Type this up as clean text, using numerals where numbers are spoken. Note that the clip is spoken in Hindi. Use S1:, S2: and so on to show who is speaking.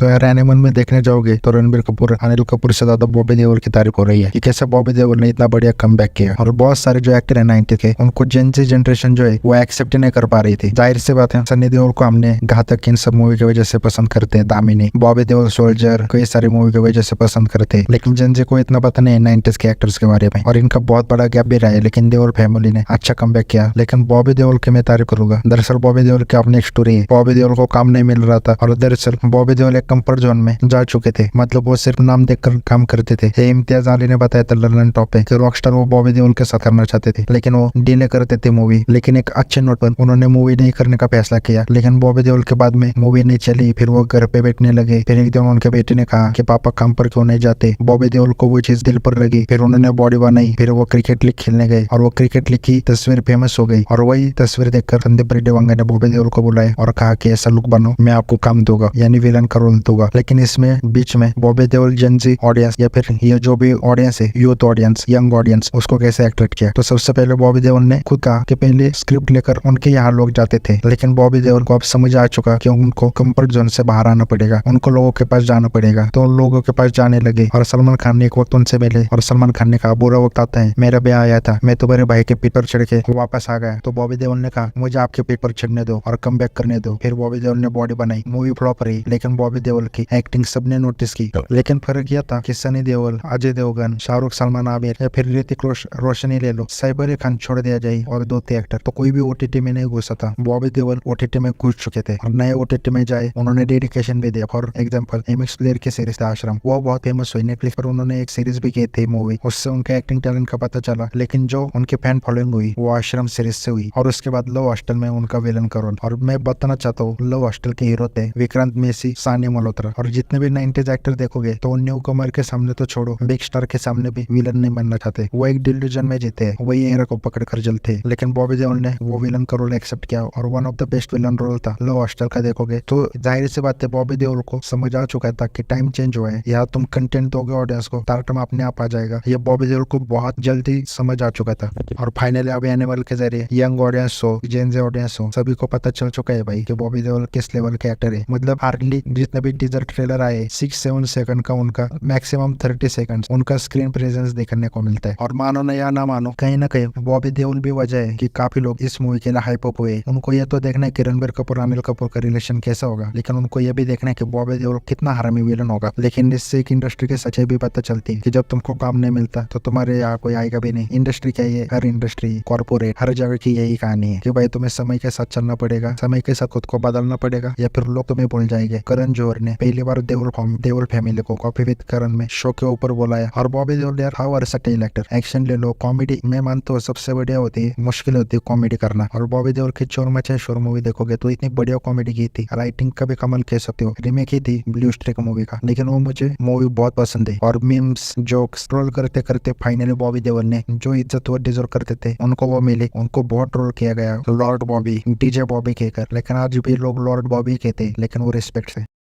S1: तो यार एनिमल में देखने जाओगे तो रणबीर कपूर अनिल कपूर से ज्यादा बॉबी देओल की तारीफ हो रही है कि कैसे बॉबी देओल ने इतना बढ़िया कमबैक किया। और बहुत सारे जो एक्टर है 90 के उनको जेनजी जनरेशन जो है वो एक्सेप्ट नहीं कर पा रही थी। जाहिर सी बात है सनी देओल को हमने घातक इन सब मूवी की वजह से पसंद करते हैं, दामिनी, बॉबी देओल, सोल्जर, कई सारी मूवी की वजह से पसंद करते हैं। लेकिन जेनजी को इतना पता नहीं है 90s के एक्टर्स के बारे में और इनका बहुत बड़ा गैप भी रहा है। लेकिन देओल फैमिली ने अच्छा कमबैक किया। लेकिन बॉबी देओल की मैं तारीफ करूंगा। दरअसल बॉबी देओल की अपनी एक स्टोरी है। बॉबी देओल को काम नहीं मिल रहा था और दरअसल बॉबी देओल एक कंफर्ट जोन में जा चुके थे। मतलब वो सिर्फ नाम देखकर काम करते थे। ये इम्तियाज अली ने बताया था लंदन टॉप पे कि रॉकस्टार वो बॉबी देओल के साथ करना चाहते थे लेकिन वो डिले करते थे मूवी। लेकिन एक अच्छे नोट पर उन्होंने मूवी नहीं करने का फैसला किया। लेकिन बॉबी देओल के बाद में मूवी नहीं चली। फिर वो घर पे बैठने लगे। फिर एक दिन उनके बेटे ने कहा कि पापा काम पर क्यों नहीं जाते। बॉबी देओल को वो चीज दिल पर लगी। फिर उन्होंने बॉडी बनाई। फिर वो क्रिकेट लीग खेलने गए और वो क्रिकेट लीग की तस्वीर फेमस हो गई। और वही तस्वीर देखकर संदीप रेड्डी वांगा ने बॉबी देओल को बुलाया और कहा कि ऐसा लुक बनो, मैं आपको काम दूंगा, यानी विलन का रोल दूंगा। लेकिन इसमें बीच में बॉबी देओल जेनजी ऑडियंस या फिर ये जो भी ऑडियंस है, यूथ ऑडियंस, यंग ऑडियंस, उसको कैसे अट्रैक्ट किया। तो सबसे पहले बॉबी देओल ने खुद कहा कि पहले स्क्रिप्ट लेकर उनके यहाँ लोग जाते थे। लेकिन बॉबी देओल को अब समझ आ चुका कि उनको कंफर्ट जोन से बाहर आना पड़ेगा, उनको लोगों के पास जाना पड़ेगा। तो उन लोगों के पास जाने लगे और सलमान खान ने एक वक्त उनसे मिले और सलमान खान ने कहा बुरा वक्त आता है, मेरा ब्याह आया था, मैं तुम्हारे भाई के पीठ पर चढ़ के वापस आ गया। तो बॉबी देओल ने कहा मुझे आपके पीठ पर चढ़ने दो और कम बैक करने दो। फिर बॉबी देओल ने बॉडी बनाई। मूवी फ्लॉप रही लेकिन बॉबी देओल की एक्टिंग सबने नोटिस की। लेकिन फर्क यह था कि सनी देओल, अजय देवगन, शाहरुख, सलमान आमिर या फिर ऋतिक रोशन ही ले लो, सैफ अली खान छोड़ दिया जाए और दो तीन एक्टर, तो कोई भी ओटीटी में नहीं घुसा था। बॉबी देओल ओटीटी में घुस चुके थे और नए ओटीटी में जाए उन्होंने डेडिकेशन भी दिया। फॉर एग्जाम्पल एमएक्स प्लेयर की सीरीज था आश्रम, वो बहुत फेमस हुई। नेटफ्लिक्स पर उन्होंने एक सीरीज भी की थी मूवी, उससे उनके एक्टिंग टैलेंट का पता चला। लेकिन जो उनकी फैन फॉलोइंग हुई वो आश्रम सीरीज से हुई। और उसके बाद लव हॉस्टल में उनका विलन का रोल। और मैं बताना चाहता हूँ लव हॉस्टल के हीरो थे विक्रांत मेसी, सानिया मल्होत्रा। और जितने भी 90s एक्टर देखोगे तो न्यू कमर के सामने तो छोड़ो, बिग स्टार के सामने भी विलन नहीं बनना चाहते। वो एक डिल्यूजन में जीते हैं, वही एरा को पकड़ कर जलते। लेकिन बॉबी देओल ने वो विलन का रोल एक्सेप्ट किया और one of the best villain role था लव हॉस्टल का। देखोगे तो जाहिर सी बात है बॉबी देओल को समझ आ चुका था कि टाइम चेंज हुआ है, या तुम कंटेंट दोगे ऑडियंस को, टारटम अपने आप आ जाएगा। ये बॉबी देओल को बहुत जल्दी समझ आ चुका था। और फाइनली अब एनिमल के जरिए यंग ऑडियंस हो, जेन ऑडियंस हो, सभी को पता चल चुका है भाई कि बॉबी देओल किस लेवल के एक्टर है। मतलब हार्डली जितने भी टीजर ट्रेलर आए 6-7 सेकंड का उनका मैक्सिमम 30 सेकंड उनका स्क्रीन प्रेजेंस देखने को मिलता है। और मानो ना या ना मानो, कहीं ना कहीं बॉबी देओल भी वजह है कि काफी लोग इस मूवी के लिए हाइप अप हुए। उनको ये तो देखना है कि रणबीर कपूर अनिल कपूर का रिलेशन कैसा होगा, लेकिन उनको ये भी देखना है कि बॉबी देओल कितना हरामी विलन होगा। लेकिन इससे एक इंडस्ट्री की सच्चाई भी पता चलती है कि जब तुमको काम नहीं मिलता तो तुम्हारे यहाँ कोई आएगा भी नहीं। इंडस्ट्री क्या है, हर इंडस्ट्री, कॉर्पोरेट, हर जगह की यही कहानी है कि भाई तुम्हें समय के साथ चलना पड़ेगा, समय के साथ खुद को बदलना पड़ेगा या फिर लोग तुम्हें भूल जाएंगे। करण जौहर ने पहली बार देओल फैमिली को कॉफी विद करण में शो के ऊपर बुलाया। और बॉबी देओल यार हाउ वर्सेटाइल एक्टर, एक्शन ले लो, कॉमेडी मैं मानता हूँ सबसे बढ़िया होती है, मुश्किल होती है कॉमेडी करना। और बॉबी देओल की चोर मचाए शोर मूवी देखोगे तो इतनी बढ़िया कॉमेडी की थी, राइटिंग का भी कमाल कह सकते हो। रीमेक ही थी ब्लू स्ट्रीक मूवी का, लेकिन वो मुझे मूवी बहुत पसंद है। और मीम्स, जोक्स, ट्रोल करते करते फाइनली बॉबी देओल ने जो इज्जत वो डिजर्व करते थे उनको वो मिली। उनको बहुत ट्रोल किया गया लॉर्ड बॉबी, डीजे बॉबी कहकर, लेकिन आज भी लोग लॉर्ड बॉबी कहते हैं, लेकिन वो रिस्पेक्ट से।